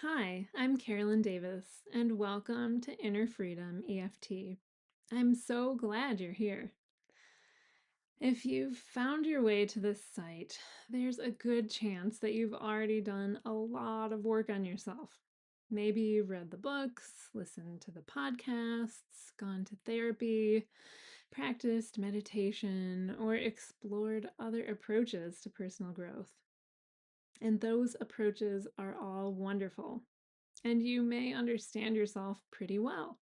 Hi, I'm Carolyn Davis, and welcome to Inner Freedom EFT. I'm so glad you're here. If you've found your way to this site, there's a good chance that you've already done a lot of work on yourself. Maybe you've read the books, listened to the podcasts, gone to therapy, practiced meditation, or explored other approaches to personal growth. And those approaches are all wonderful. And you may understand yourself pretty well.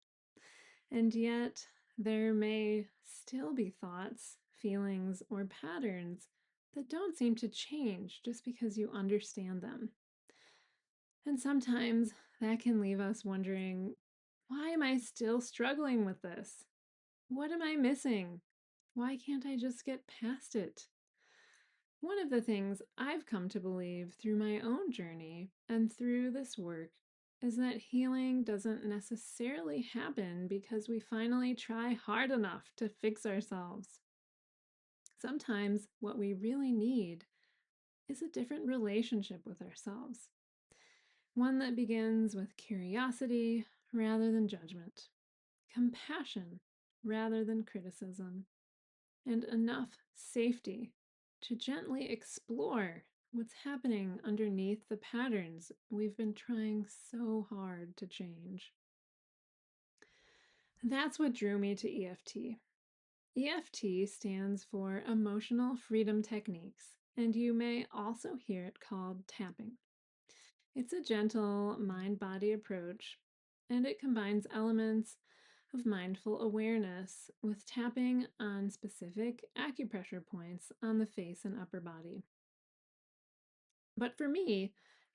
And yet, there may still be thoughts, feelings, or patterns that don't seem to change just because you understand them. And sometimes that can leave us wondering, why am I still struggling with this? What am I missing? Why can't I just get past it? One of the things I've come to believe through my own journey and through this work is that healing doesn't necessarily happen because we finally try hard enough to fix ourselves. Sometimes what we really need is a different relationship with ourselves, one that begins with curiosity rather than judgment, compassion rather than criticism, and enough safety to gently explore what's happening underneath the patterns we've been trying so hard to change. That's what drew me to EFT. EFT stands for Emotional Freedom Techniques, and you may also hear it called tapping. It's a gentle mind body approach, and it combines elements of mindful awareness with tapping on specific acupressure points on the face and upper body. But for me,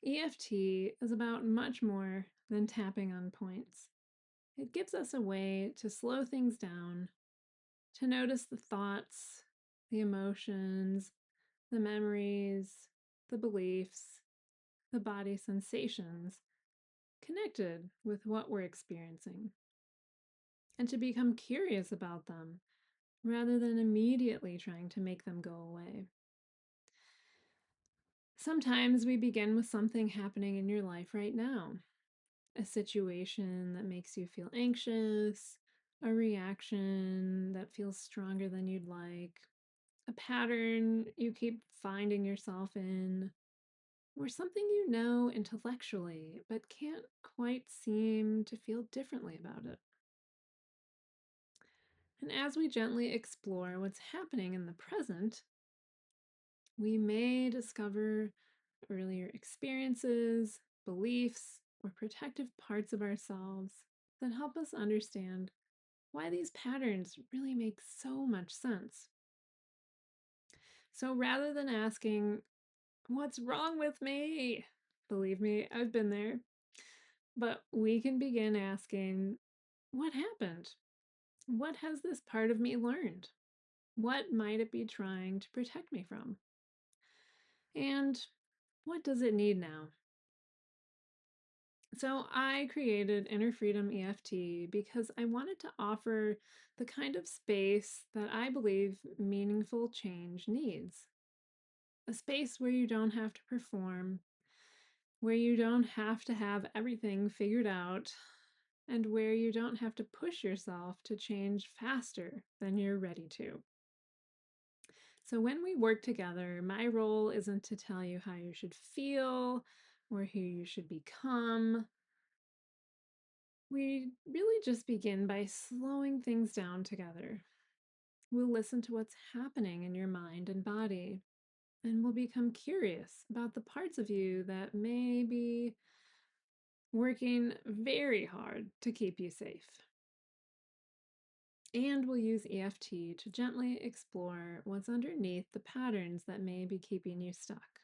EFT is about much more than tapping on points. It gives us a way to slow things down, to notice the thoughts, the emotions, the memories, the beliefs, the body sensations connected with what we're experiencing, and to become curious about them rather than immediately trying to make them go away. Sometimes we begin with something happening in your life right now, a situation that makes you feel anxious, a reaction that feels stronger than you'd like, a pattern you keep finding yourself in, or something you know intellectually but can't quite seem to feel differently about it. And as we gently explore what's happening in the present, we may discover earlier experiences, beliefs, or protective parts of ourselves that help us understand why these patterns really make so much sense. So rather than asking, "What's wrong with me?" Believe me, I've been there. But we can begin asking, "What happened? What has this part of me learned? What might it be trying to protect me from? And what does it need now?" So I created Inner Freedom EFT because I wanted to offer the kind of space that I believe meaningful change needs. A space where you don't have to perform, where you don't have to have everything figured out, and where you don't have to push yourself to change faster than you're ready to. So when we work together, my role isn't to tell you how you should feel or who you should become. We really just begin by slowing things down together. We'll listen to what's happening in your mind and body, and we'll become curious about the parts of you that may be working very hard to keep you safe. And we'll use EFT to gently explore what's underneath the patterns that may be keeping you stuck.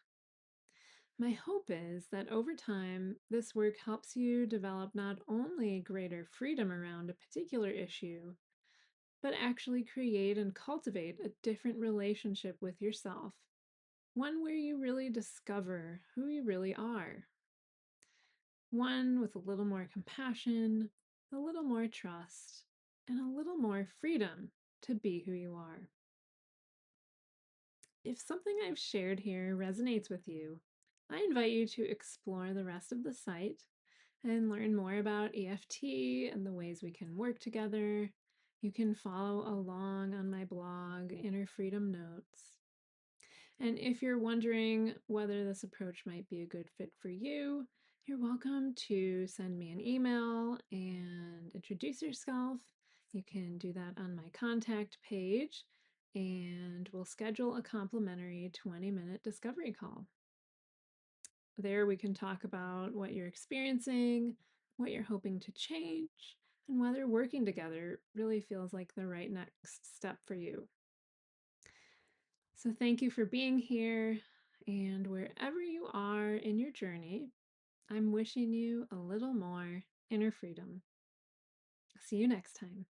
My hope is that over time, this work helps you develop not only greater freedom around a particular issue, but actually create and cultivate a different relationship with yourself, one where you really discover who you really are, one with a little more compassion, a little more trust, and a little more freedom to be who you are. If something I've shared here resonates with you, I invite you to explore the rest of the site and learn more about EFT and the ways we can work together. You can follow along on my blog, Inner Freedom Notes. And if you're wondering whether this approach might be a good fit for you, you're welcome to send me an email and introduce yourself. You can do that on my contact page, and we'll schedule a complimentary 20-minute discovery call. There, we can talk about what you're experiencing, what you're hoping to change, and whether working together really feels like the right next step for you. So, thank you for being here. And wherever you are in your journey, I'm wishing you a little more inner freedom. See you next time.